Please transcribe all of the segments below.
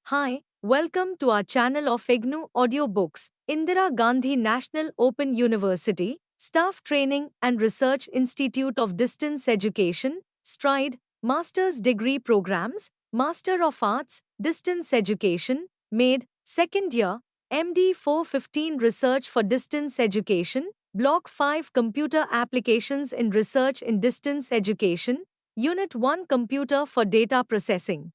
Hi, welcome to our channel of IGNOU Audiobooks, Indira Gandhi National Open University, Staff Training and Research Institute of Distance Education, STRIDE, Master's Degree Programs, Master of Arts, Distance Education, MADE, Second Year, MD 415 Research for Distance Education, Block 5 Computer Applications in Research in Distance Education, Unit 1 Computer for Data Processing.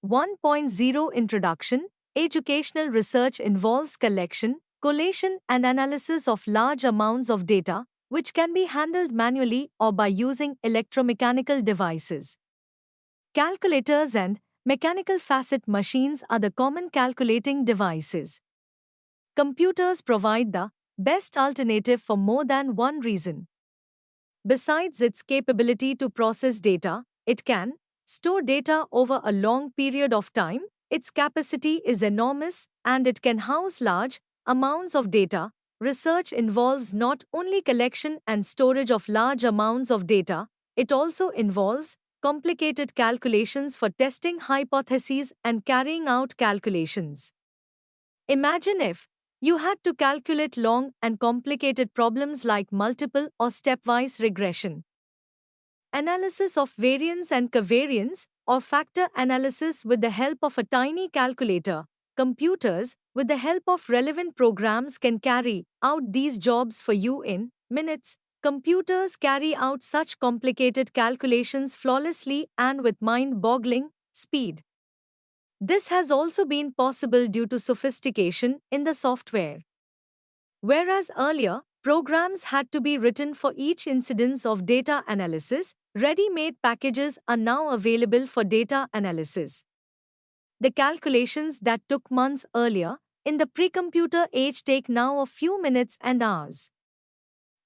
1.0 Introduction. Educational research involves collection, collation, and analysis of large amounts of data, which can be handled manually or by using electromechanical devices. Calculators and mechanical facet machines are the common calculating devices. Computers provide the best alternative for more than one reason. Besides its capability to process data, it can store data over a long period of time. Its capacity is enormous and it can house large amounts of data. Research involves not only collection and storage of large amounts of data, it also involves complicated calculations for testing hypotheses and carrying out calculations. Imagine if you had to calculate long and complicated problems like multiple or stepwise regression, analysis of variance and covariance, or factor analysis with the help of a tiny calculator. Computers, with the help of relevant programs, can carry out these jobs for you in minutes. Computers carry out such complicated calculations flawlessly and with mind-boggling speed. This has also been possible due to sophistication in the software. Whereas earlier, programs had to be written for each incidence of data analysis, ready-made packages are now available for data analysis. The calculations that took months earlier, in the pre-computer age, take now a few minutes and hours.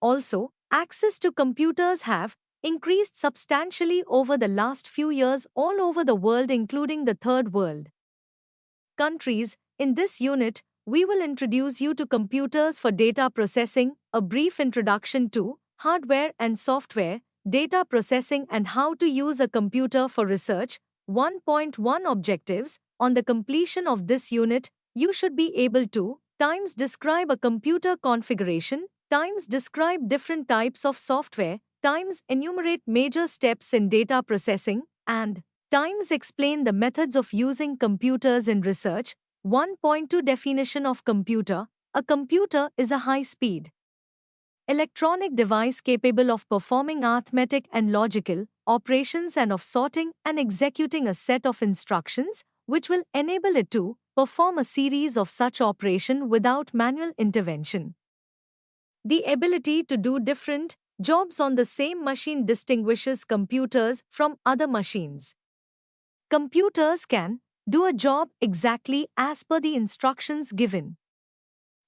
Also, access to computers have increased substantially over the last few years all over the world, including the third world countries. In this unit, we will introduce you to computers for data processing, a brief introduction to hardware and software, data processing, and how to use a computer for research. 1.1 Objectives. On the completion of this unit, you should be able to times describe a computer configuration, times describe different types of software, times enumerate major steps in data processing, and times explain the methods of using computers in research. 1.2 Definition of computer. A computer is a high-speed electronic device capable of performing arithmetic and logical operations and of sorting and executing a set of instructions, which will enable it to perform a series of such operations without manual intervention. The ability to do different jobs on the same machine distinguishes computers from other machines. Computers can do a job exactly as per the instructions given,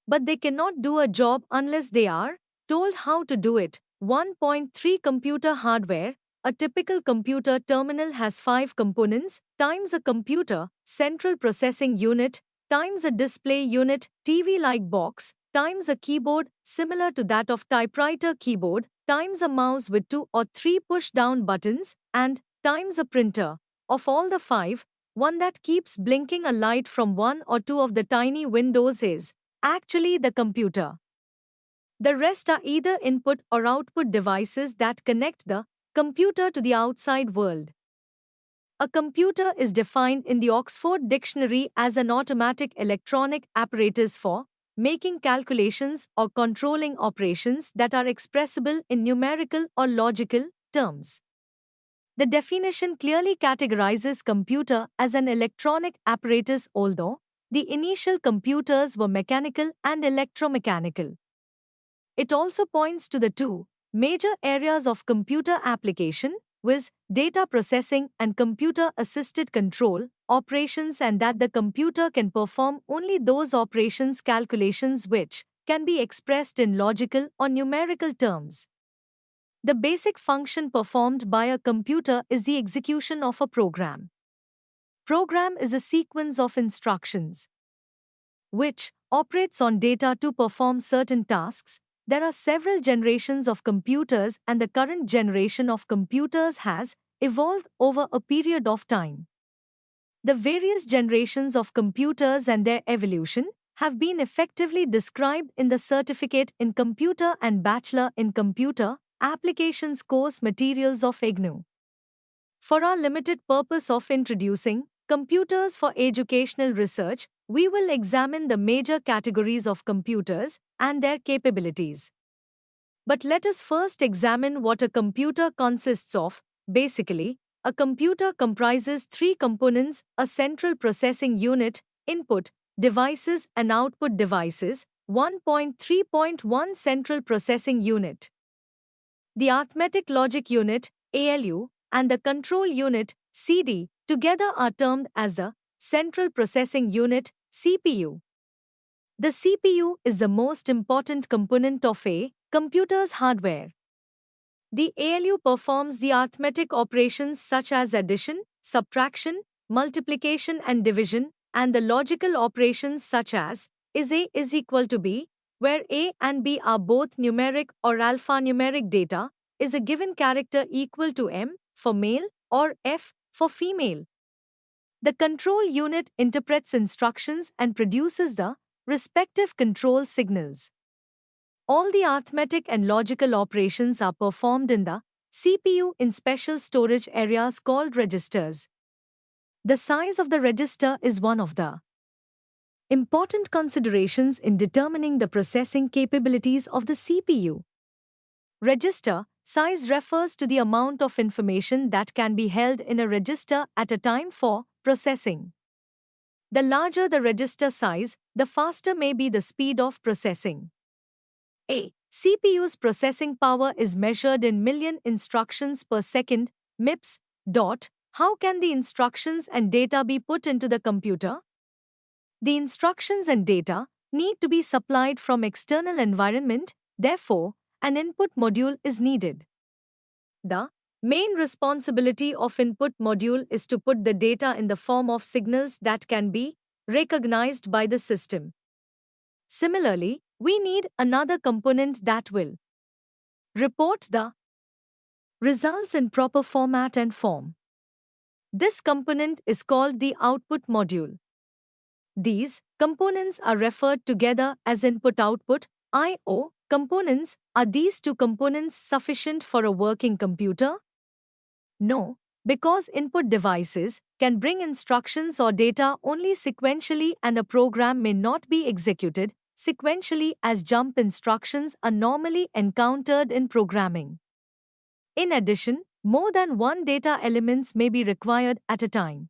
but they cannot do a job unless they are told how to do it. 1.3 Computer hardware. A typical computer terminal has 5 components, times a computer central processing unit, times a display unit, TV-like box, times a keyboard similar to that of typewriter keyboard, times a mouse with 2 or 3 push-down buttons, and times a printer. Of all the 5, one that keeps blinking a light from 1 or 2 of the tiny windows is actually the computer. The rest are either input or output devices that connect the computer to the outside world. A computer is defined in the Oxford Dictionary as an automatic electronic apparatus for making calculations or controlling operations that are expressible in numerical or logical terms. The definition clearly categorizes computer as an electronic apparatus, although the initial computers were mechanical and electromechanical. It also points to the two major areas of computer application, viz., data processing and computer-assisted control operations, and that the computer can perform only those operations calculations which can be expressed in logical or numerical terms. The basic function performed by a computer is the execution of a program. Program is a sequence of instructions which operates on data to perform certain tasks. There are several generations of computers, and the current generation of computers has evolved over a period of time. The various generations of computers and their evolution have been effectively described in the Certificate in Computer and Bachelor in Computer Applications course materials of IGNOU. For our limited purpose of introducing computers for educational research, we will examine the major categories of computers and their capabilities. But let us first examine what a computer consists of. Basically, a computer comprises three components: a central processing unit, input devices, and output devices. 1.3.1 Central Processing Unit. The arithmetic logic unit, ALU, and the control unit, CD, together are termed as the Central Processing Unit, CPU. The CPU is the most important component of a computer's hardware. The ALU performs the arithmetic operations such as addition, subtraction, multiplication and division, and the logical operations such as is A is equal to B, where A and B are both numeric or alphanumeric data, is a given character equal to M for male or F for female. The control unit interprets instructions and produces the respective control signals. All the arithmetic and logical operations are performed in the CPU in special storage areas called registers. The size of the register is one of the important considerations in determining the processing capabilities of the CPU. Register size refers to the amount of information that can be held in a register at a time for processing. The larger the register size, the faster may be the speed of processing. A CPU's processing power is measured in million instructions per second, MIPS. How can the instructions and data be put into the computer? The instructions and data need to be supplied from external environment, therefore, an input module is needed. The main responsibility of input module is to put the data in the form of signals that can be recognized by the system. Similarly, we need another component that will report the results in proper format and form. This component is called the output module. These components are referred together as input-output I/O components. Are these two components sufficient for a working computer? No, because input devices can bring instructions or data only sequentially and a program may not be executed sequentially as jump instructions are normally encountered in programming. In addition, more than one data elements may be required at a time.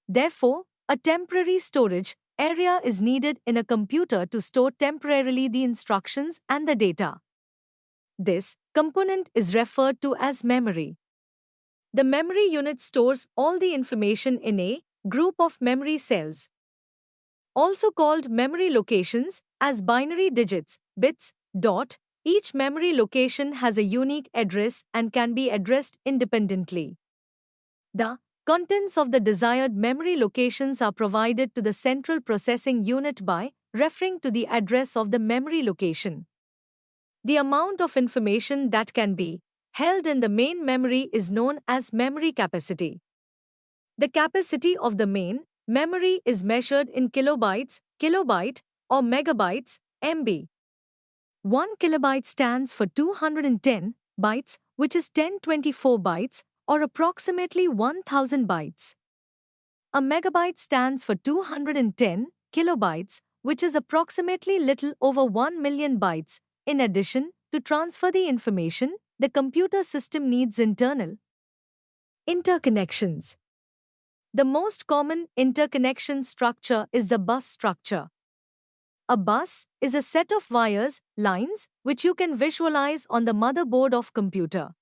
Therefore, a temporary storage area is needed in a computer to store temporarily the instructions and the data. This component is referred to as memory. The memory unit stores all the information in a group of memory cells, also called memory locations, as binary digits, bits. Each memory location has a unique address and can be addressed independently. The contents of the desired memory locations are provided to the central processing unit by referring to the address of the memory location. The amount of information that can be held in the main memory is known as memory capacity. The capacity of the main memory is measured in kilobytes, kilobyte, or megabytes, MB. 1 kilobyte stands for 210 bytes, which is 1024 bytes, or approximately 1000 bytes. A megabyte stands for 210 kilobytes, which is approximately little over 1 million bytes. In addition, to transfer the information, the computer system needs internal interconnections. The most common interconnection structure is the bus structure. A bus is a set of wires, lines, which you can visualize on the motherboard of computer.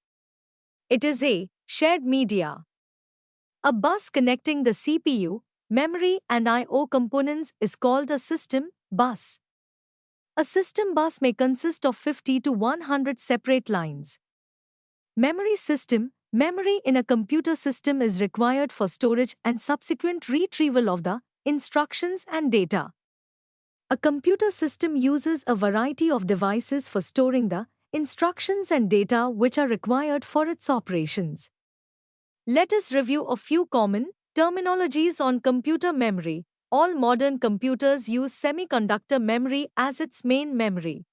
It is a shared media. A bus connecting the CPU, memory and I/O components is called a system bus. A system bus may consist of 50 to 100 separate lines. Memory system. Memory in a computer system is required for storage and subsequent retrieval of the instructions and data. A computer system uses a variety of devices for storing the instructions and data which are required for its operations. Let us review a few common Terminologies on computer memory. All modern computers use semiconductor memory as its main memory.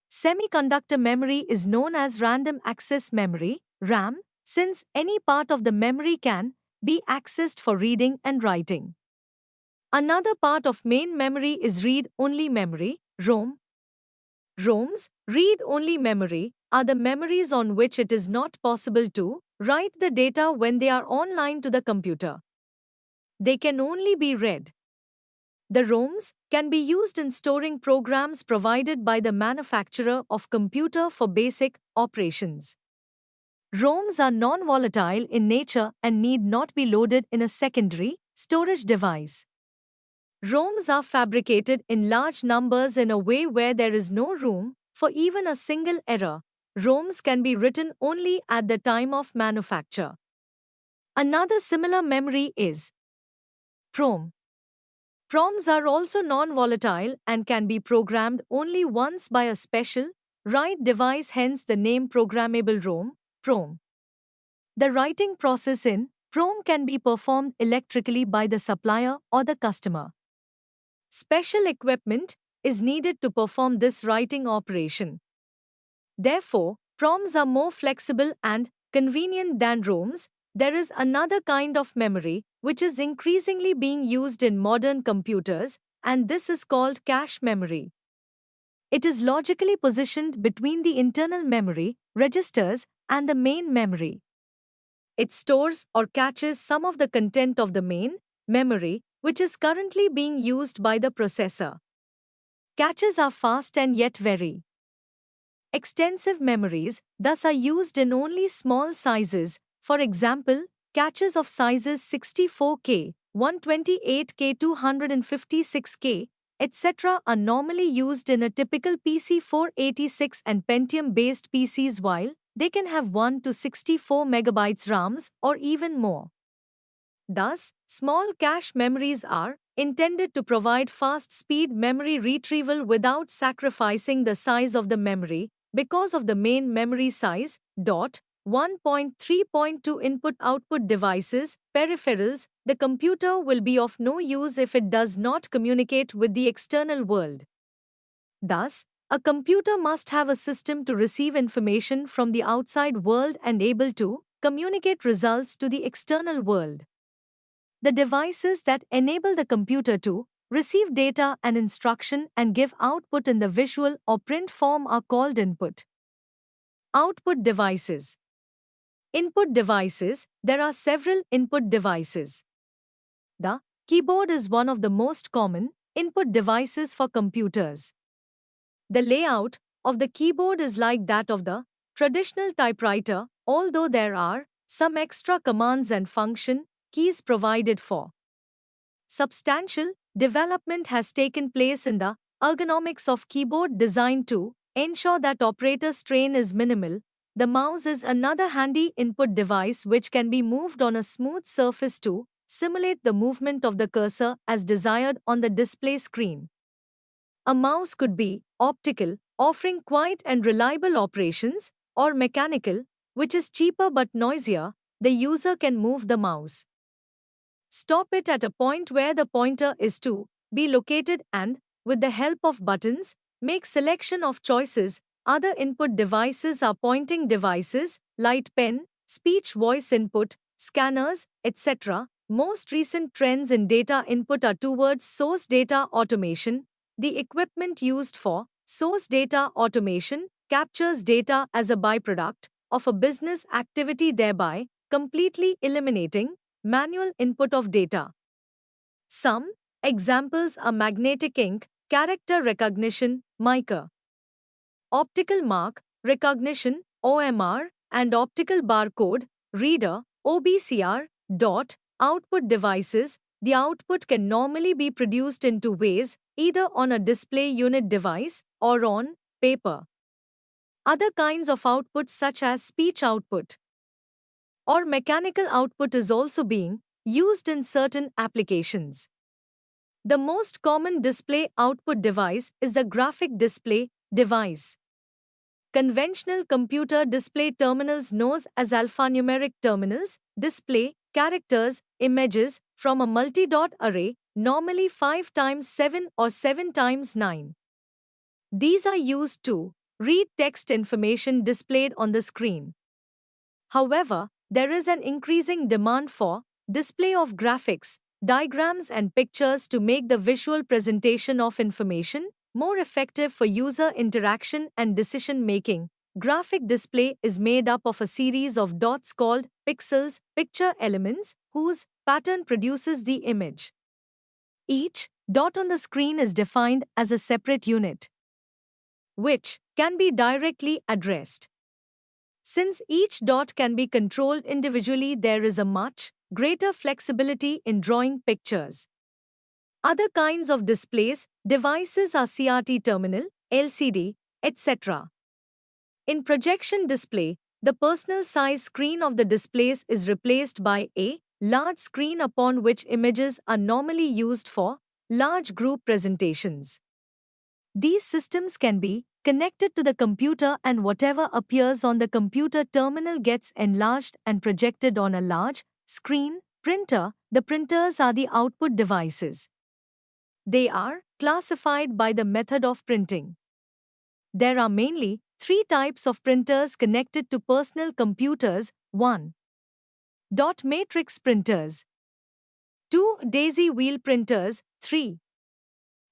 Semiconductor memory is known as random access memory, RAM, since any part of the memory can be accessed for reading and writing. Another part of main memory is read-only memory, ROM. ROMs, read-only memory, are the memories on which it is not possible to write the data when they are online to the computer. They can only be read. The ROMs can be used in storing programs provided by the manufacturer of computer for basic operations. ROMs are non-volatile in nature and need not be loaded in a secondary storage device. ROMs are fabricated in large numbers in a way where there is no room for even a single error. ROMs can be written only at the time of manufacture. Another similar memory is PROM. PROMs are also non-volatile and can be programmed only once by a special write device, hence the name programmable ROM, PROM. The writing process in PROM can be performed electrically by the supplier or the customer. Special equipment is needed to perform this writing operation. Therefore, PROMs are more flexible and convenient than ROMs. There is another kind of memory which is increasingly being used in modern computers, and this is called cache memory. It is logically positioned between the internal memory, registers, and the main memory. It stores or caches some of the content of the main memory, which is currently being used by the processor. Caches are fast and yet very extensive memories, thus are used in only small sizes. For example, caches of sizes 64K, 128K, 256K, etc. are normally used in a typical PC 486 and Pentium-based PCs, while they can have 1 to 64 megabytes RAMs or even more. Thus, small cache memories are intended to provide fast-speed memory retrieval without sacrificing the size of the memory. Because of the main memory size, 1.3.2 input-output devices, peripherals, the computer will be of no use if it does not communicate with the external world. Thus, a computer must have a system to receive information from the outside world and able to communicate results to the external world. The devices that enable the computer to receive data and instruction and give output in the visual or print form are called input. Output devices. Input devices. There are several input devices. The keyboard is one of the most common input devices for computers. The layout of the keyboard is like that of the traditional typewriter, although there are some extra commands and function keys provided for. Substantial development has taken place in the ergonomics of keyboard design to ensure that operator strain is minimal. The mouse is another handy input device which can be moved on a smooth surface to simulate the movement of the cursor as desired on the display screen. A mouse could be optical, offering quiet and reliable operations, or mechanical, which is cheaper but noisier. The user can move the mouse, stop it at a point where the pointer is to be located, and, with the help of buttons, make selection of choices. Other input devices are pointing devices, light pen, speech voice input, scanners, etc. Most recent trends in data input are towards source data automation. The equipment used for source data automation captures data as a byproduct of a business activity, thereby completely eliminating manual input of data. Some examples are magnetic ink, character recognition, Mica, optical mark recognition, OMR, and optical barcode reader, OBCR. Output devices. The output can normally be produced in two ways, either on a display unit device or on paper. Other kinds of output, such as speech output or mechanical output, is also being used in certain applications. The most common display output device is the graphic display device. Conventional computer display terminals, known as alphanumeric terminals, display characters, images from a multi-dot array, normally 5 times 7 or 7 times 9. These are used to read text information displayed on the screen. However, there is an increasing demand for display of graphics, diagrams and pictures to make the visual presentation of information more effective for user interaction and decision making. Graphic display is made up of a series of dots called pixels, picture elements, whose pattern produces the image. Each dot on the screen is defined as a separate unit, which can be directly addressed. Since each dot can be controlled individually, there is a much greater flexibility in drawing pictures. Other kinds of displays devices are CRT terminal, LCD, etc. In projection display, the personal size screen of the displays is replaced by a large screen upon which images are normally used for large group presentations. These systems can be connected to the computer, and whatever appears on the computer terminal gets enlarged and projected on a large screen printer. The printers are the output devices. They are classified by the method of printing. There are mainly 3 types of printers connected to personal computers. 1. Dot matrix printers. 2. Daisy wheel printers. 3.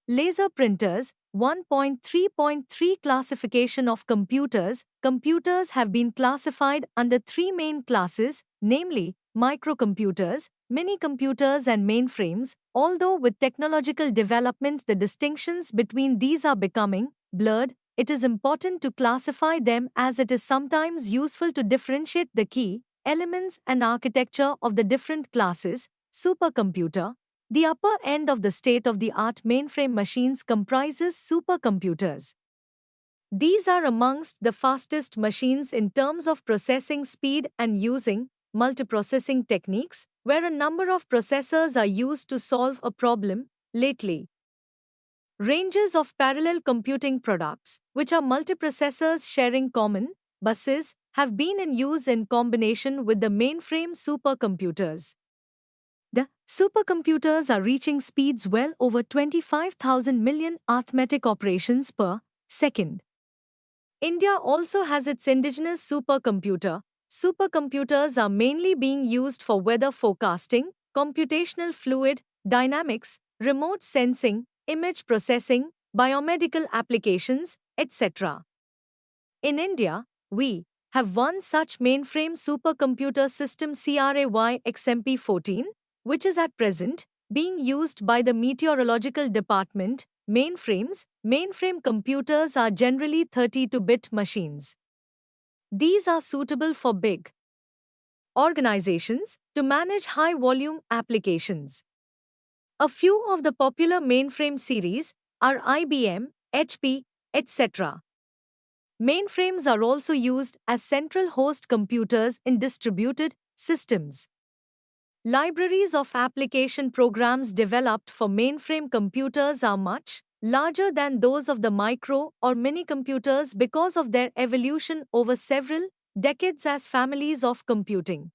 Laser printers. 1.3.3 Classification of computers. Computers have been classified under 3 main classes, namely microcomputers, mini-computers and mainframes. Although with technological development the distinctions between these are becoming blurred, it is important to classify them as it is sometimes useful to differentiate the key elements and architecture of the different classes. Supercomputer. The upper end of the state-of-the-art mainframe machines comprises supercomputers. These are amongst the fastest machines in terms of processing speed and using multiprocessing techniques, where a number of processors are used to solve a problem. Lately, ranges of parallel computing products, which are multiprocessors sharing common buses, have been in use in combination with the mainframe supercomputers. The supercomputers are reaching speeds well over 25,000 million arithmetic operations per second. India also has its indigenous supercomputer. Supercomputers are mainly being used for weather forecasting, computational fluid dynamics, remote sensing, image processing, biomedical applications, etc. In India, we have one such mainframe supercomputer system, CRAY XMP14, which is at present being used by the meteorological department. Mainframe computers are generally 32-bit machines. These are suitable for big organizations to manage high-volume applications. A few of the popular mainframe series are IBM, HP, etc. Mainframes are also used as central host computers in distributed systems. Libraries of application programs developed for mainframe computers are much larger than those of the micro or mini computers because of their evolution over several decades as families of computing.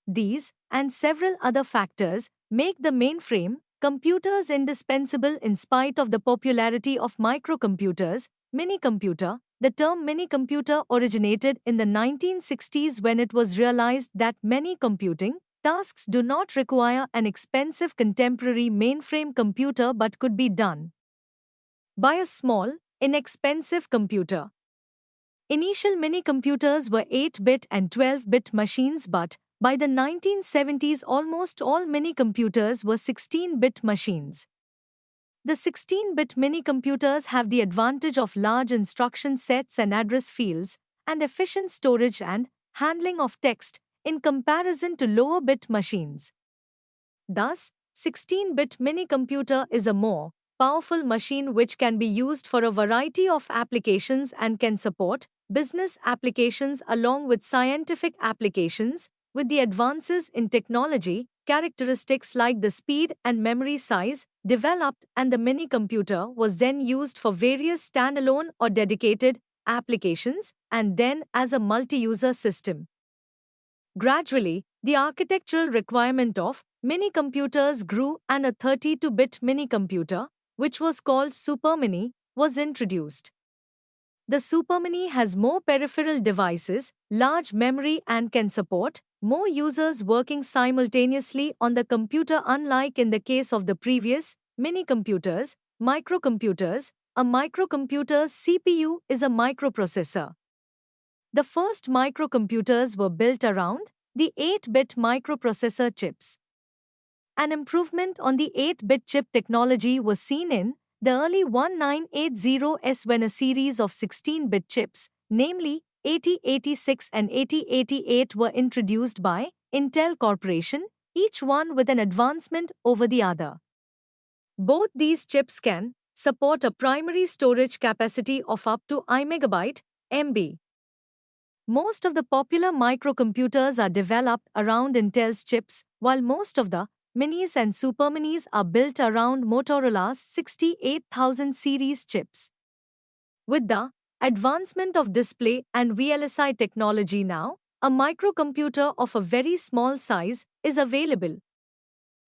These and several other factors make the mainframe computers indispensable in spite of the popularity of microcomputers. Minicomputer. The term minicomputer originated in the 1960s when it was realized that many computing tasks do not require an expensive contemporary mainframe computer but could be done by a small, inexpensive computer. Initial mini-computers were 8-bit and 12-bit machines, but by the 1970s almost all mini-computers were 16-bit machines. The 16-bit mini-computers have the advantage of large instruction sets and address fields, and efficient storage and handling of text in comparison to lower-bit machines. Thus, 16-bit mini-computer is a more powerful machine which can be used for a variety of applications and can support business applications along with scientific applications. With the advances in technology, characteristics like the speed and memory size developed, and the mini-computer was then used for various standalone or dedicated applications and then as a multi-user system. Gradually, The architectural requirement of mini-computers grew and a 32-bit mini-computer, which was called SuperMini, was introduced. The SuperMini has more peripheral devices, large memory and can support more users working simultaneously on the computer, unlike in the case of the previous mini-computers, microcomputers. A microcomputer's CPU is a microprocessor. The first microcomputers were built around the 8-bit microprocessor chips. An improvement on the 8-bit chip technology was seen in the early 1980s when a series of 16-bit chips, namely 8086 and 8088, were introduced by Intel Corporation, each one with an advancement over the other. Both these chips can support a primary storage capacity of up to iMegabyte MB. Most of the popular microcomputers are developed around Intel's chips, while most of the Minis and SuperMinis are built around Motorola's 68000 series chips. With the advancement of display and VLSI technology now, a microcomputer of a very small size is available.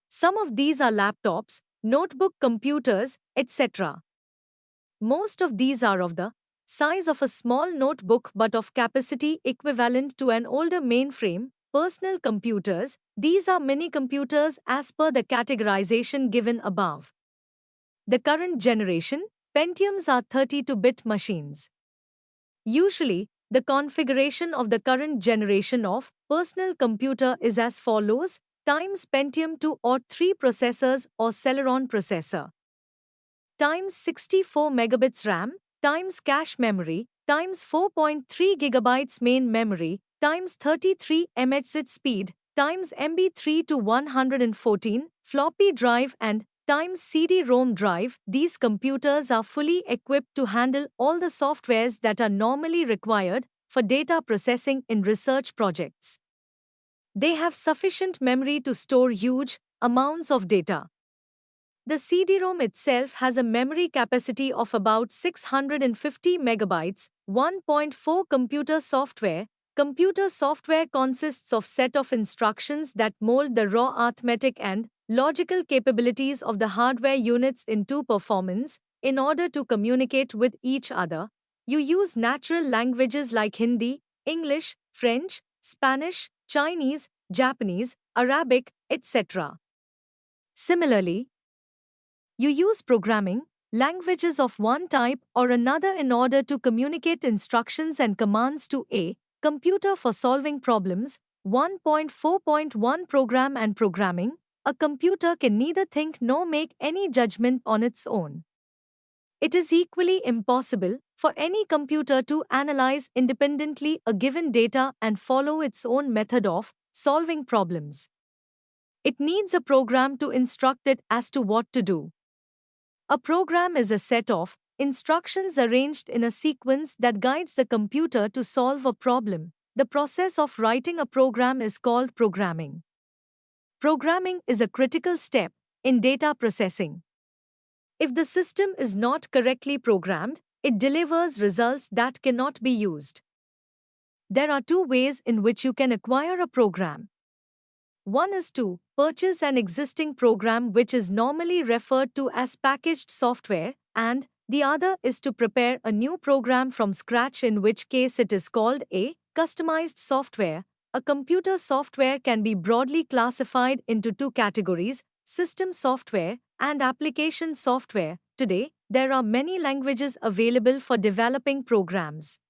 Some of these are laptops, notebook computers, etc. Most of these are of the size of a small notebook but of capacity equivalent to an older mainframe. Personal computers, these are mini-computers as per the categorization given above. The current generation, Pentiums, are 32-bit machines. Usually, the configuration of the current generation of personal computer is as follows: times Pentium 2 or 3 processors or Celeron processor, times 64 megabits RAM, times cache memory, times 4.3 gigabytes main memory, times 33 MHz speed, times MB3 to 114 floppy drive, and times CD-ROM drive. These computers are fully equipped to handle all the softwares that are normally required for data processing in research projects. They have sufficient memory to store huge amounts of data. The CD-ROM itself has a memory capacity of about 650 megabytes. 1.4 Computer software. Computer software consists of set of instructions that mold the raw arithmetic and logical capabilities of the hardware units into performance. In order to communicate with each other, you use natural languages like Hindi, English, French, Spanish, Chinese, Japanese, Arabic, etc. Similarly, you use programming languages of one type or another in order to communicate instructions and commands to a computer for solving problems. 1.4.1 Program and programming. A computer can neither think nor make any judgment on its own. It is equally impossible for any computer to analyze independently a given data and follow its own method of solving problems. It needs a program to instruct it as to what to do. A program is a set of instructions arranged in a sequence that guides the computer to solve a problem. The process of writing a program is called programming. Programming is a critical step in data processing. If the system is not correctly programmed, it delivers results that cannot be used. There are two ways in which you can acquire a program. One is to purchase an existing program, which is normally referred to as packaged software, and the other is to prepare a new program from scratch, in which case it is called a customized software. A computer software can be broadly classified into two categories: system software and application software. Today, there are many languages available for developing programs.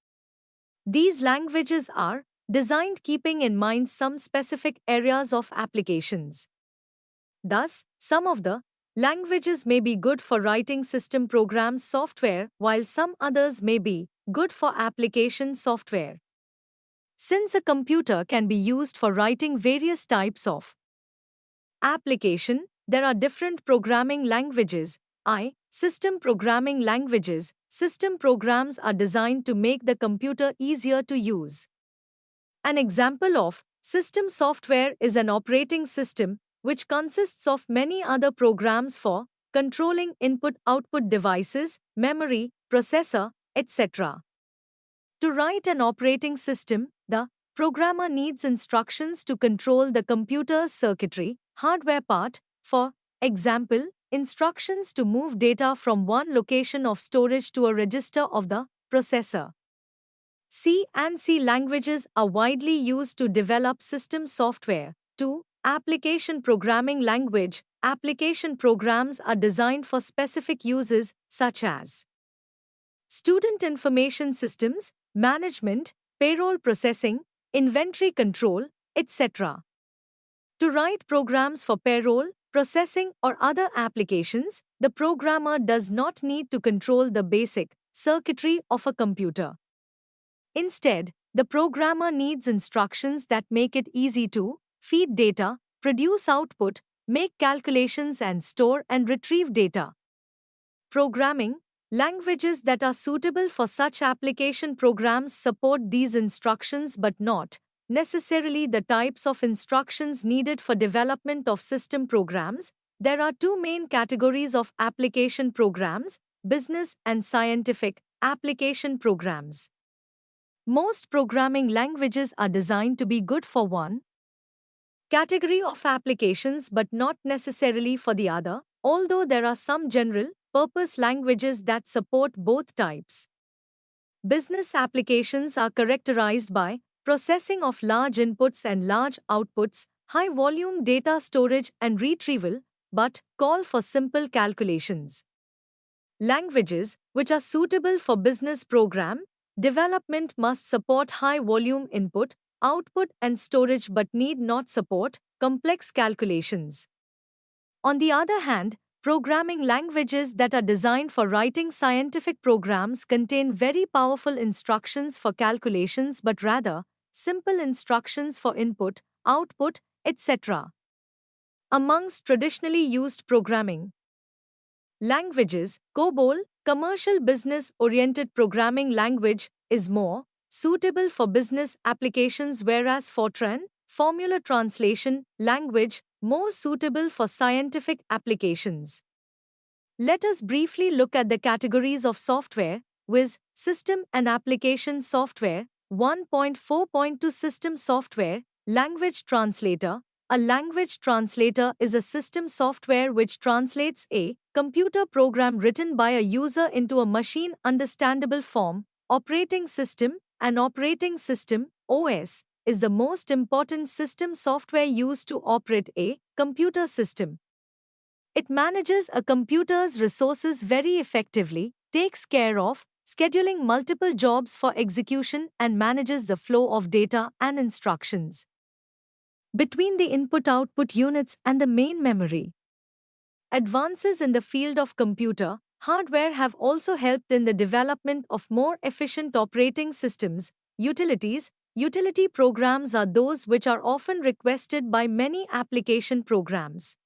These languages are designed keeping in mind some specific areas of applications. Thus, some of the languages may be good for writing system programs software, while some others may be good for application software. Since a computer can be used for writing various types of application, there are different programming languages. System programming languages. System programs are designed to make the computer easier to use. An example of system software is an operating system, which consists of many other programs for controlling input-output devices, memory, processor, etc. To write an operating system, the programmer needs instructions to control the computer's circuitry, hardware part, for example, instructions to move data from one location of storage to a register of the processor. C and C languages are widely used to develop system software. 2. Application programming language. Application programs are designed for specific uses such as student information systems, management, payroll processing, inventory control, etc. To write programs for payroll, processing, or other applications, the programmer does not need to control the basic circuitry of a computer. Instead, the programmer needs instructions that make it easy to feed data, produce output, make calculations, and store and retrieve data. Programming languages that are suitable for such application programs support these instructions but not necessarily the types of instructions needed for development of system programs. There are two main categories of application programs: business and scientific application programs. Most programming languages are designed to be good for one category of applications but not necessarily for the other, although there are some general purpose languages that support both types. Business applications are characterized by processing of large inputs and large outputs, high volume data storage and retrieval, but call for simple calculations. Languages which are suitable for business program development must support high volume input, output, and storage but need not support complex calculations. On the other hand, programming languages that are designed for writing scientific programs contain very powerful instructions for calculations but rather simple instructions for input, output, etc. Amongst traditionally used programming languages, COBOL, commercial business-oriented programming language, is more suitable for business applications, whereas Fortran, formula translation language, more suitable for scientific applications. Let us briefly look at the categories of software, viz. System and application software. 1.4.2 System software, language translator. A language translator is a system software which translates a computer program written by a user into a machine understandable form. Operating system. An operating system, OS, is the most important system software used to operate a computer system. It manages a computer's resources very effectively, takes care of scheduling multiple jobs for execution, and manages the flow of data and instructions between the input-output units and the main memory. Advances in the field of computer hardware have also helped in the development of more efficient operating systems. Utilities. Utility programs are those which are often requested by many application programs.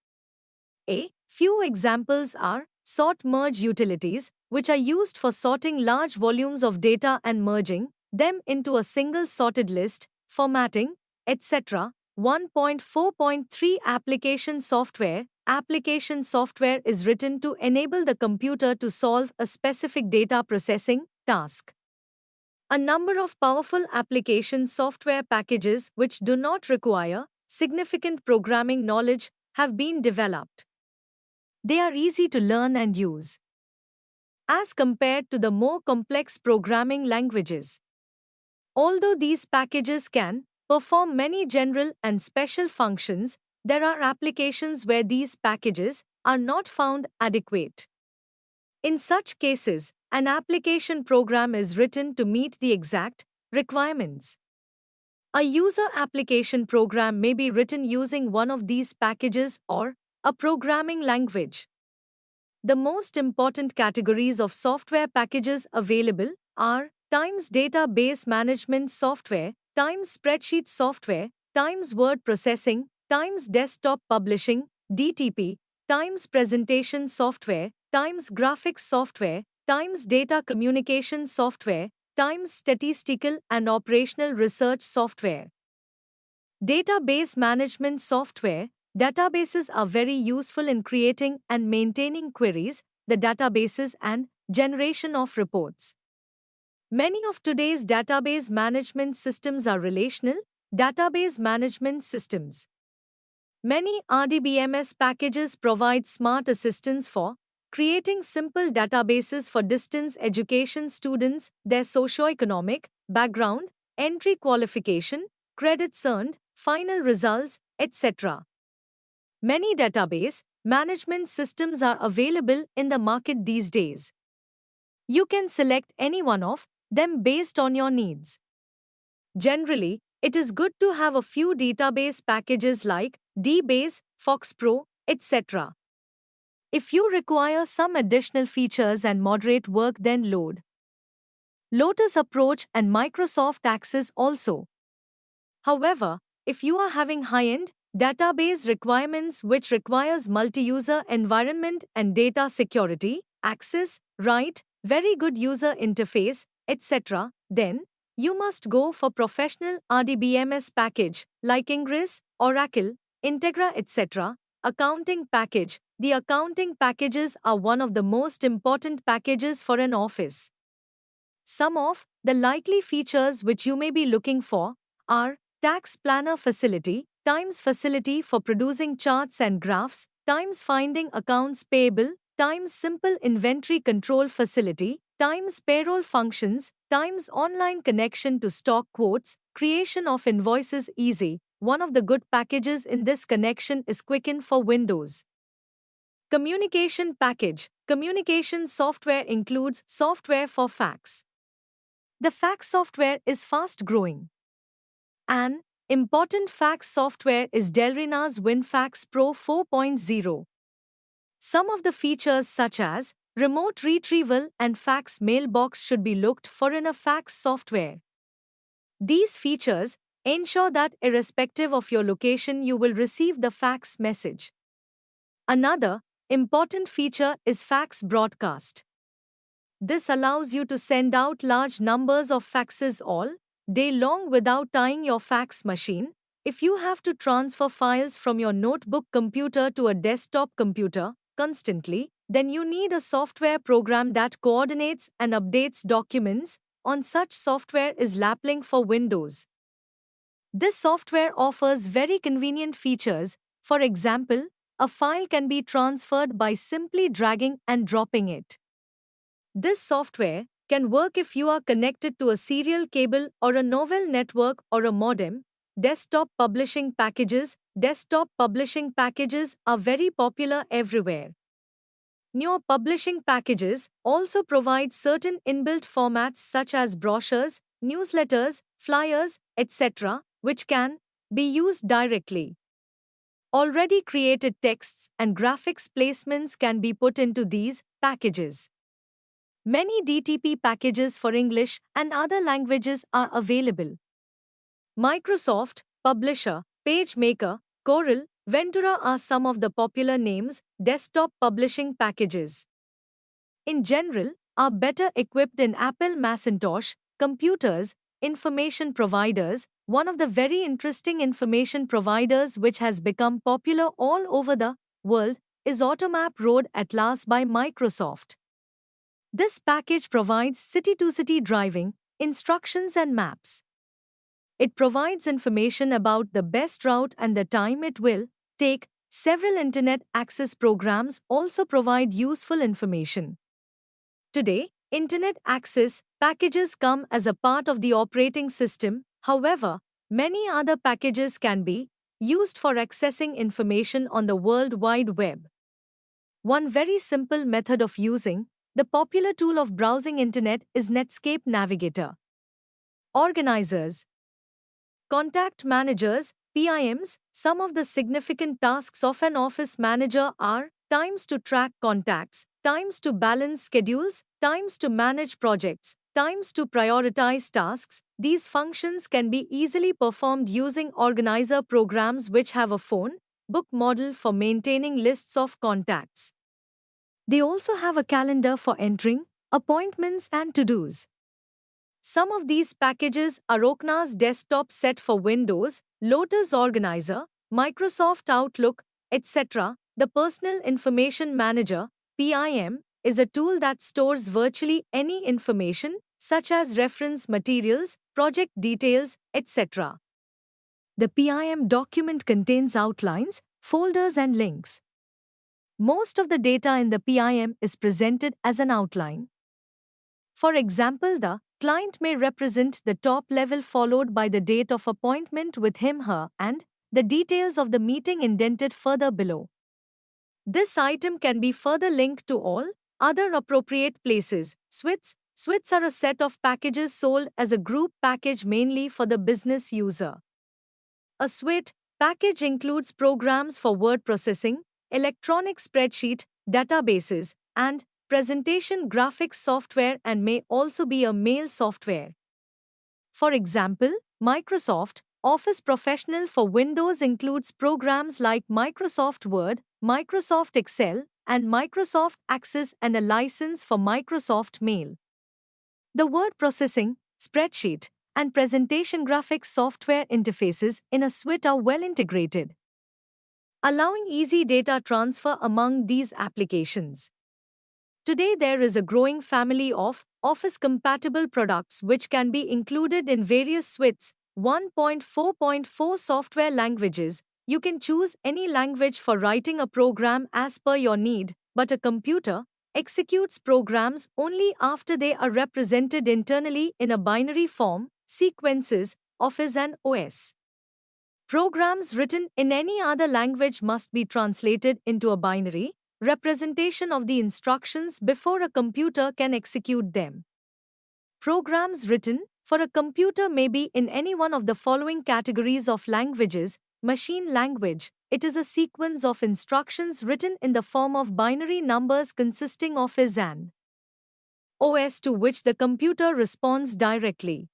A few examples are sort-merge utilities, which are used for sorting large volumes of data and merging them into a single sorted list, formatting, etc. 1.4.3 Application software. Application software is written to enable the computer to solve a specific data processing task. A number of powerful application software packages which do not require significant programming knowledge have been developed. They are easy to learn and use as compared to the more complex programming languages. Although these packages can perform many general and special functions, there are applications where these packages are not found adequate. In such cases, an application program is written to meet the exact requirements. A user application program may be written using one of these packages or a programming language. The most important categories of software packages available are Times database management software, Times spreadsheet software, Times word processing, Times desktop publishing, DTP, Times presentation software, Times graphics software, Times data communication software, Times statistical and operational research software. Database management software. Databases are very useful in creating and maintaining queries, the databases, and generation of reports. Many of today's database management systems are relational database management systems. Many RDBMS packages provide smart assistance for creating simple databases for distance education students, their socioeconomic background, entry qualification, credits earned, final results, etc. Many database management systems are available in the market these days. You can select any one of them based on your needs. Generally, it is good to have a few database packages like DBase, FoxPro, etc. If you require some additional features and moderate work, then load Lotus Approach and Microsoft Access also. However, if you are having high-end database requirements which requires multi-user environment and data security, access, write, very good user interface, etc., then you must go for professional RDBMS package like Ingres, Oracle, Integra, etc. Accounting package. The accounting packages are one of the most important packages for an office. Some of the likely features which you may be looking for are Tax Planner Facility, Times Facility for producing charts and graphs, Times Finding Accounts Payable, Times Simple Inventory Control Facility, Times Payroll Functions, Times Online Connection to Stock Quotes, Creation of Invoices Easy. One of the good packages in this connection is Quicken for Windows. Communication Package. Communication software includes software for fax. The fax software is fast growing. An important fax software is Delrina's WinFax Pro 4.0. Some of the features such as remote retrieval and fax mailbox should be looked for in a fax software. These features ensure that irrespective of your location you will receive the fax message. Another important feature is fax broadcast. This allows you to send out large numbers of faxes all day long without tying your fax machine. If you have to transfer files from your notebook computer to a desktop computer constantly, then you need a software program that coordinates and updates documents. On such software is Laplink for Windows. This software offers very convenient features. For example, a file can be transferred by simply dragging and dropping it. This software can work if you are connected to a serial cable or a novel network or a modem. Desktop publishing packages. Desktop publishing packages are very popular everywhere. Newer publishing packages also provide certain inbuilt formats such as brochures, newsletters, flyers, etc., which can be used directly. Already created texts and graphics placements can be put into these packages. Many DTP packages for English and other languages are available. Microsoft, Publisher, PageMaker, Corel, Ventura are some of the popular names desktop publishing packages. In general, are better equipped in Apple Macintosh computers, information providers. One of the very interesting information providers which has become popular all over the world is Automap Road Atlas by Microsoft. This package provides city-to-city driving, instructions and maps. It provides information about the best route and the time it will take. Several internet access programs also provide useful information. Today, internet access packages come as a part of the operating system. However, many other packages can be used for accessing information on the World Wide Web. One very simple method of using the popular tool of browsing internet is Netscape Navigator. Organizers, contact managers, PIMs. Some of the significant tasks of an office manager are times to track contacts, times to balance schedules, times to manage projects, times to prioritize tasks. These functions can be easily performed using organizer programs which have a phone book model for maintaining lists of contacts. They also have a calendar for entering appointments and to-dos. Some of these packages are Okna's desktop set for Windows, Lotus Organizer, Microsoft Outlook, etc. The Personal Information Manager, PIM, is a tool that stores virtually any information such as reference materials, project details, etc. The PIM document contains outlines, folders, and links. Most of the data in the PIM is presented as an outline. For example, the client may represent the top level followed by the date of appointment with him/her and the details of the meeting indented further below. This item can be further linked to all other appropriate places. Suites. Suites are a set of packages sold as a group package mainly for the business user. A suite package includes programs for word processing, electronic spreadsheet, databases, and presentation graphics software, and may also be a mail software. For example, Microsoft Office Professional for Windows includes programs like Microsoft Word, Microsoft Excel, and Microsoft Access, and a license for Microsoft Mail. The word processing, spreadsheet, and presentation graphics software interfaces in a suite are well integrated, allowing easy data transfer among these applications. Today, there is a growing family of Office-compatible products which can be included in various suites. 1.4.4 Software languages. You can choose any language for writing a program as per your need, but a computer executes programs only after they are represented internally in a binary form, sequences, Office and OS. Programs written in any other language must be translated into a binary representation of the instructions before a computer can execute them. Programs written for a computer may be in any one of the following categories of languages. Machine language. It is a sequence of instructions written in the form of binary numbers consisting of is and OS to which the computer responds directly.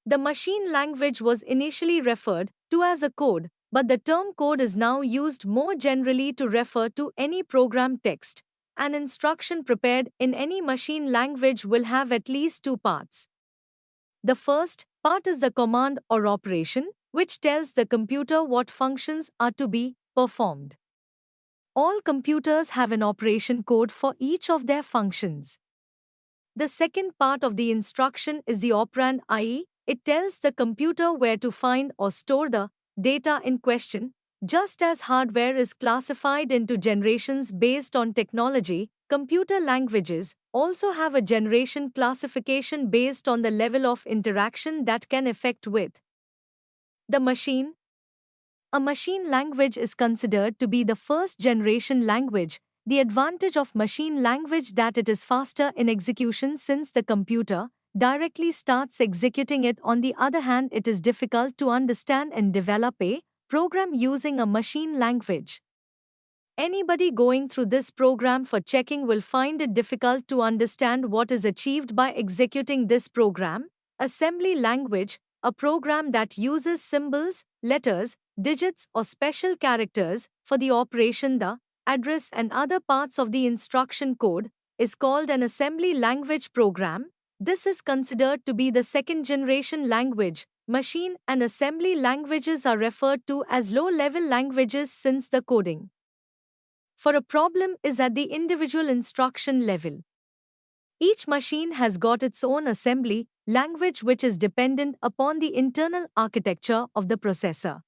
The machine language was initially referred to as a code, but the term code is now used more generally to refer to any program text. An instruction prepared in any machine language will have at least two parts. The first part is the command or operation, which tells the computer what functions are to be performed. All computers have an operation code for each of their functions. The second part of the instruction is the operand, i.e., it tells the computer where to find or store the data in question. Just as hardware is classified into generations based on technology, computer languages also have a generation classification based on the level of interaction that can effect with the machine. A machine language is considered to be the first generation language. The advantage of machine language that it is faster in execution since the computer directly starts executing it. On the other hand, it is difficult to understand and develop a program using a machine language. Anybody going through this program for checking will find it difficult to understand what is achieved by executing this program. Assembly language, a program that uses symbols, letters, digits, or special characters for the operation, the address, and other parts of the instruction code, is called an assembly language program. This is considered to be the second generation language. Machine and assembly languages are referred to as low-level languages since the coding for a problem is at the individual instruction level. Each machine has got its own assembly language which is dependent upon the internal architecture of the processor.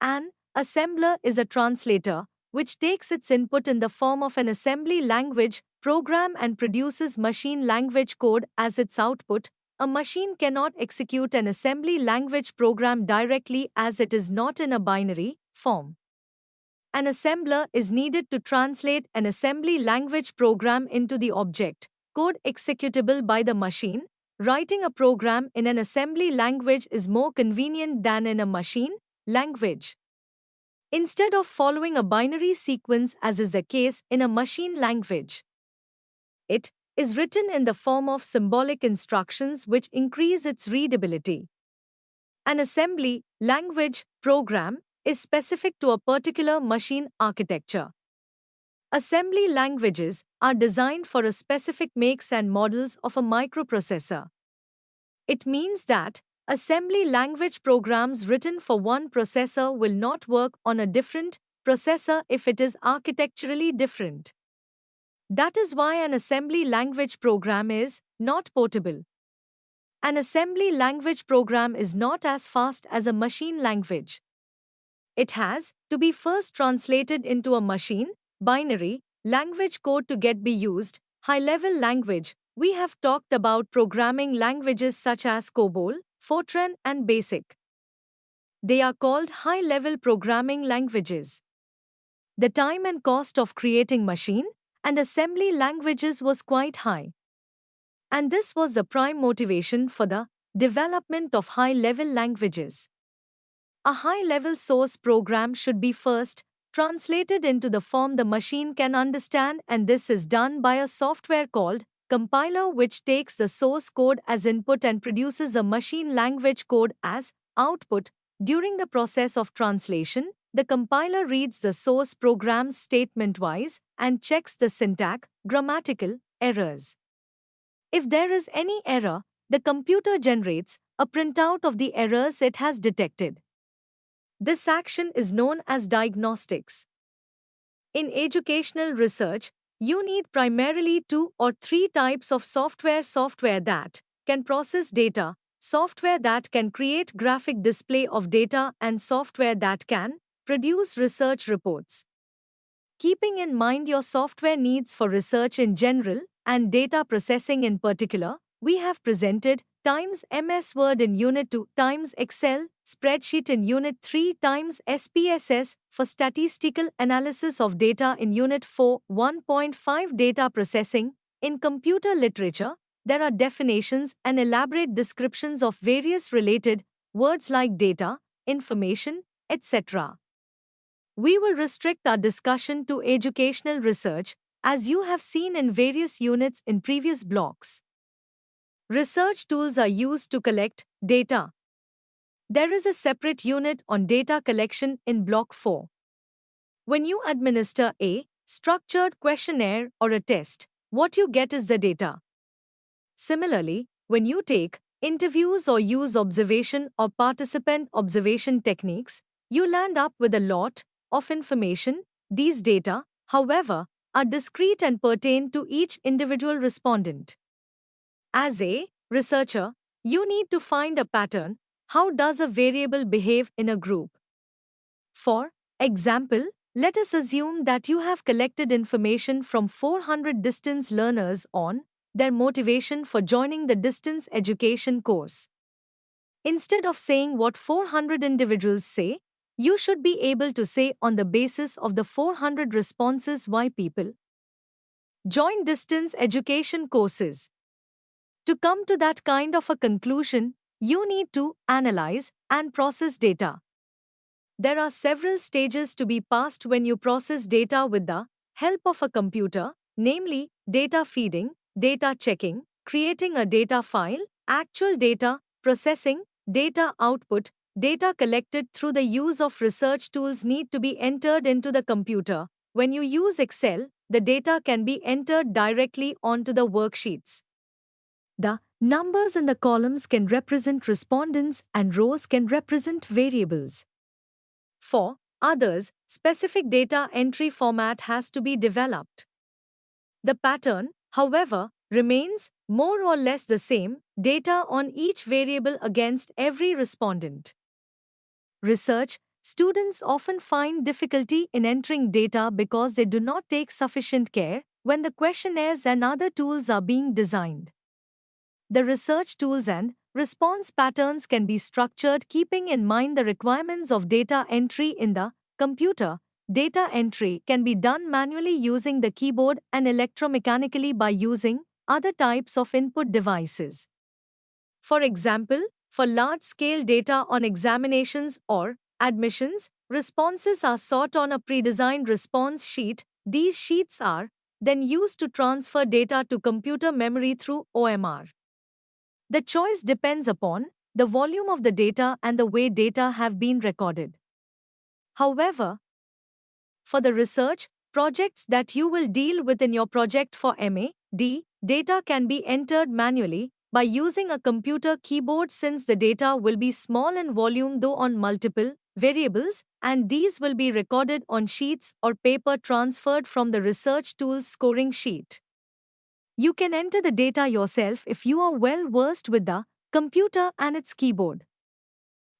An assembler is a translator which takes its input in the form of an assembly language program and produces machine language code as its output. A machine cannot execute an assembly language program directly as it is not in a binary form. An assembler is needed to translate an assembly language program into the object code executable by the machine. Writing a program in an assembly language is more convenient than in a machine language. Instead of following a binary sequence as is the case in a machine language, it is written in the form of symbolic instructions which increase its readability. An assembly language program is specific to a particular machine architecture. Assembly languages are designed for a specific makes and models of a microprocessor. It means that assembly language programs written for one processor will not work on a different processor if it is architecturally different. That is why an assembly language program is not portable. An assembly language program is not as fast as a machine language. It has to be first translated into a machine, binary, language code to get be used. High-level language. We have talked about programming languages such as COBOL, Fortran and BASIC. They are called high-level programming languages. The time and cost of creating machine and assembly languages was quite high. And this was the prime motivation for the development of high-level languages. A high-level source program should be first translated into the form the machine can understand, and this is done by a software called compiler, which takes the source code as input and produces a machine language code as output. During the process of translation, the compiler reads the source programs statement-wise and checks the syntax, grammatical errors. If there is any error, the computer generates a printout of the errors it has detected. This action is known as diagnostics. In educational research, you need primarily 2 or 3 types of software: software that can process data, software that can create graphic display of data, and software that can produce research reports. Keeping in mind your software needs for research in general and data processing in particular, we have presented times MS Word in Unit 2 times Excel spreadsheet in Unit 3 times SPSS for statistical analysis of data in Unit 4 1.5 data processing. In computer literature, there are definitions and elaborate descriptions of various related words like data, information, etc. We will restrict our discussion to educational research, as you have seen in various units in previous blocks. Research tools are used to collect data. There is a separate unit on data collection in Block 4. When you administer a structured questionnaire or a test, what you get is the data. Similarly, when you take interviews or use observation or participant observation techniques, you land up with a lot of information. These data, however, are discrete and pertain to each individual respondent. As a researcher, you need to find a pattern. How does a variable behave in a group? For example, let us assume that you have collected information from 400 distance learners on their motivation for joining the distance education course. Instead of saying what 400 individuals say, you should be able to say on the basis of the 400 responses why people join distance education courses. To come to that kind of a conclusion, you need to analyze and process data. There are several stages to be passed when you process data with the help of a computer, namely data feeding, data checking, creating a data file, actual data processing, data output. Data collected through the use of research tools need to be entered into the computer. When you use Excel, the data can be entered directly onto the worksheets. The numbers in the columns can represent respondents and rows can represent variables. For others, specific data entry format has to be developed. The pattern, however, remains more or less the same: data on each variable against every respondent. Research students often find difficulty in entering data because they do not take sufficient care when the questionnaires and other tools are being designed. The research tools and response patterns can be structured keeping in mind the requirements of data entry in the computer. Data entry can be done manually using the keyboard and electromechanically by using other types of input devices. For example, for large-scale data on examinations or admissions, responses are sought on a pre-designed response sheet. These sheets are then used to transfer data to computer memory through OMR. The choice depends upon the volume of the data and the way data have been recorded. However, for the research projects that you will deal with in your project for MA.D, data can be entered manually by using a computer keyboard since the data will be small in volume though on multiple variables, and these will be recorded on sheets or paper transferred from the research tool's scoring sheet. You can enter the data yourself if you are well versed with the computer and its keyboard.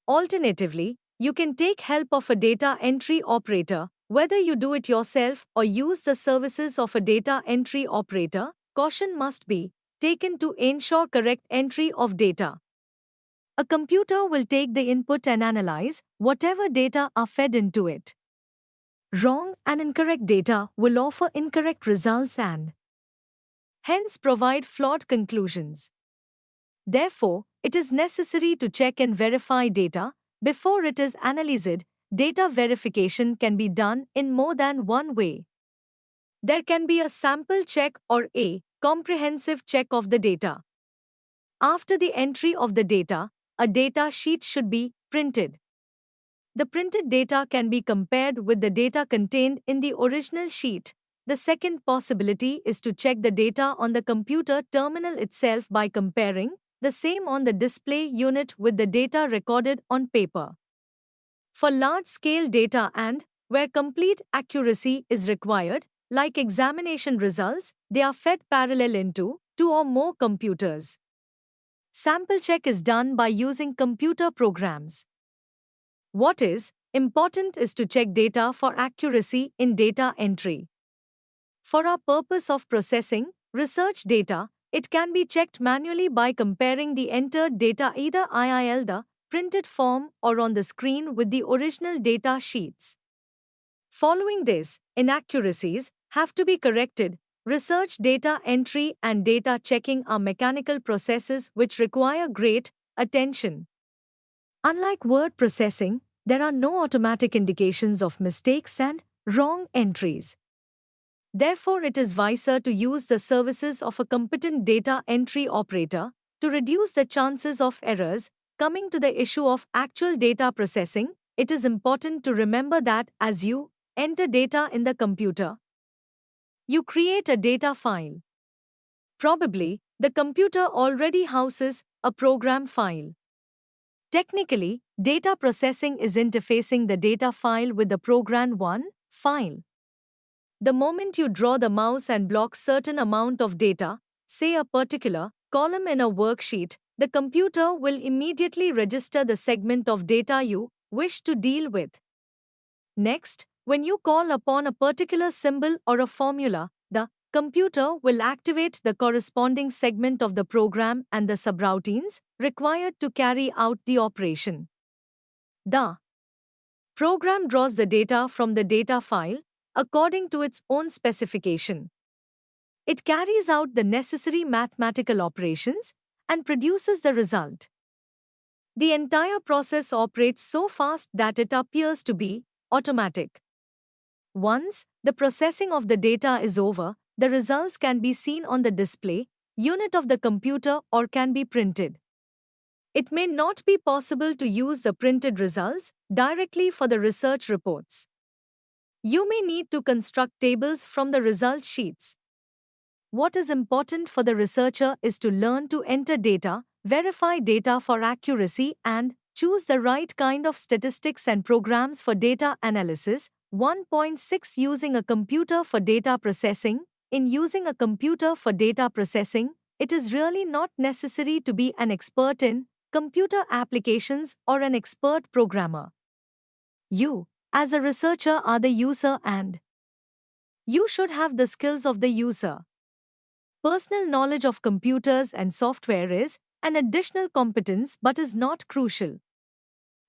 Alternatively, you can take help of a data entry operator. Whether you do it yourself or use the services of a data entry operator, caution must be taken to ensure correct entry of data. A computer will take the input and analyze whatever data are fed into it. Wrong and incorrect data will offer incorrect results and hence provide flawed conclusions. Therefore, it is necessary to check and verify data before it is analyzed. Data verification can be done in more than one way. There can be a sample check or a comprehensive check of the data. After the entry of the data, a data sheet should be printed. The printed data can be compared with the data contained in the original sheet. The second possibility is to check the data on the computer terminal itself by comparing the same on the display unit with the data recorded on paper. For large-scale data and where complete accuracy is required, like examination results, they are fed parallel into two or more computers. Sample check is done by using computer programs. What is important is to check data for accuracy in data entry. For our purpose of processing research data, it can be checked manually by comparing the entered data either IIL the printed form or on the screen with the original data sheets. Following this, inaccuracies have to be corrected. Research data entry and data checking are mechanical processes which require great attention. Unlike word processing, there are no automatic indications of mistakes and wrong entries. Therefore, it is wiser to use the services of a competent data entry operator to reduce the chances of errors. Coming to the issue of actual data processing, it is important to remember that as you enter data in the computer, you create a data file. Probably, the computer already houses a program file. Technically, data processing is interfacing the data file with the program one file. The moment you draw the mouse and block certain amount of data, say a particular column in a worksheet, the computer will immediately register the segment of data you wish to deal with. Next, when you call upon a particular symbol or a formula, the computer will activate the corresponding segment of the program and the subroutines required to carry out the operation. The program draws the data from the data file according to its own specification. It carries out the necessary mathematical operations and produces the result. The entire process operates so fast that it appears to be automatic. Once the processing of the data is over, the results can be seen on the display unit of the computer or can be printed. It may not be possible to use the printed results directly for the research reports. You may need to construct tables from the result sheets. What is important for the researcher is to learn to enter data, verify data for accuracy, and choose the right kind of statistics and programs for data analysis. 1.6 Using a computer for data processing. In using a computer for data processing, it is really not necessary to be an expert in computer applications or an expert programmer. You, as a researcher, are the user and you should have the skills of the user. Personal knowledge of computers and software is an additional competence but is not crucial.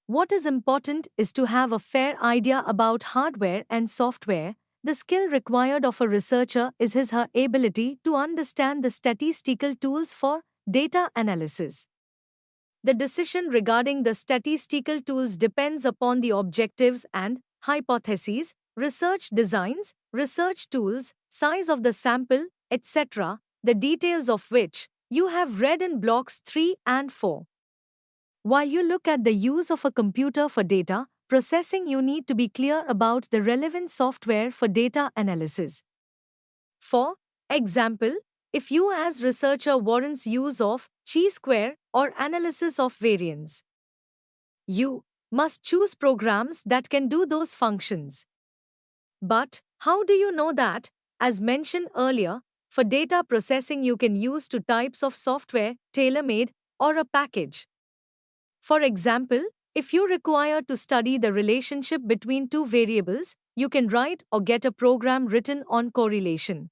What is important is to have a fair idea about hardware and software. The skill required of a researcher is his/her ability to understand the statistical tools for data analysis. The decision regarding the statistical tools depends upon the objectives and hypotheses, research designs, research tools, size of the sample, etc., the details of which you have read in blocks 3 and 4. While you look at the use of a computer for data processing, you need to be clear about the relevant software for data analysis. For example, if you as researcher warrants use of chi-square or analysis of variance, you must choose programs that can do those functions. But how do you know that? As mentioned earlier, for data processing you can use two types of software, tailor-made or a package. For example, if you require to study the relationship between two variables, you can write or get a program written on correlation.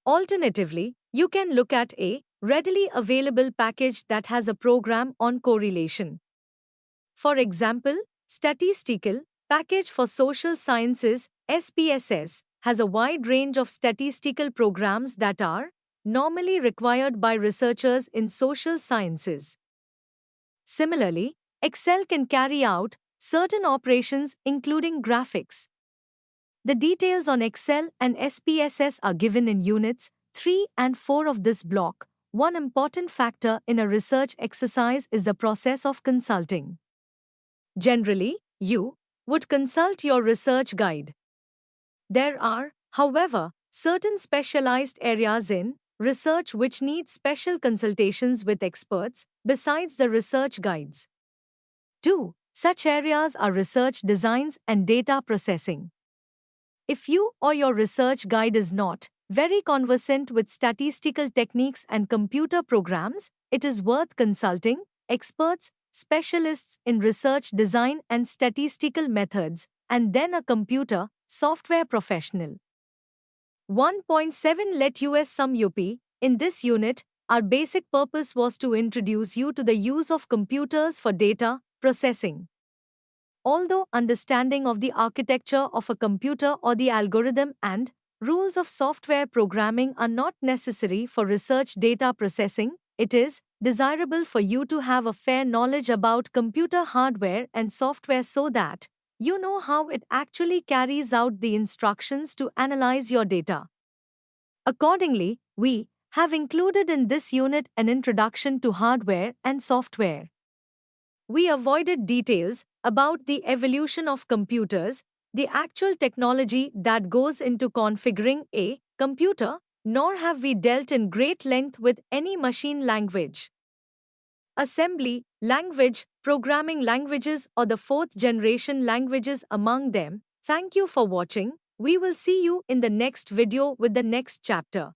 Alternatively, you can look at a readily available package that has a program on correlation. For example, Statistical Package for Social Sciences (SPSS) has a wide range of statistical programs that are normally required by researchers in social sciences. Similarly, Excel can carry out certain operations including graphics. The details on Excel and SPSS are given in Units 3 and 4 of this block. One important factor in a research exercise is the process of consulting. Generally, you would consult your research guide. There are, however, certain specialized areas in research which need special consultations with experts besides the research guides. 2. Such areas are research designs and data processing. If you or your research guide is not very conversant with statistical techniques and computer programs, it is worth consulting experts, specialists in research design and statistical methods, and then a computer software professional. 1.7 Let us sum up. In this unit, our basic purpose was to introduce you to the use of computers for data processing. Although understanding of the architecture of a computer or the algorithm and rules of software programming are not necessary for research data processing, it is desirable for you to have a fair knowledge about computer hardware and software so that you know how it actually carries out the instructions to analyze your data. Accordingly, we have included in this unit an introduction to hardware and software. We avoided details about the evolution of computers, the actual technology that goes into configuring a computer, nor have we dealt in great length with any machine language, assembly language, programming languages, or the fourth generation languages among them. Thank you for watching. We will see you in the next video with the next chapter.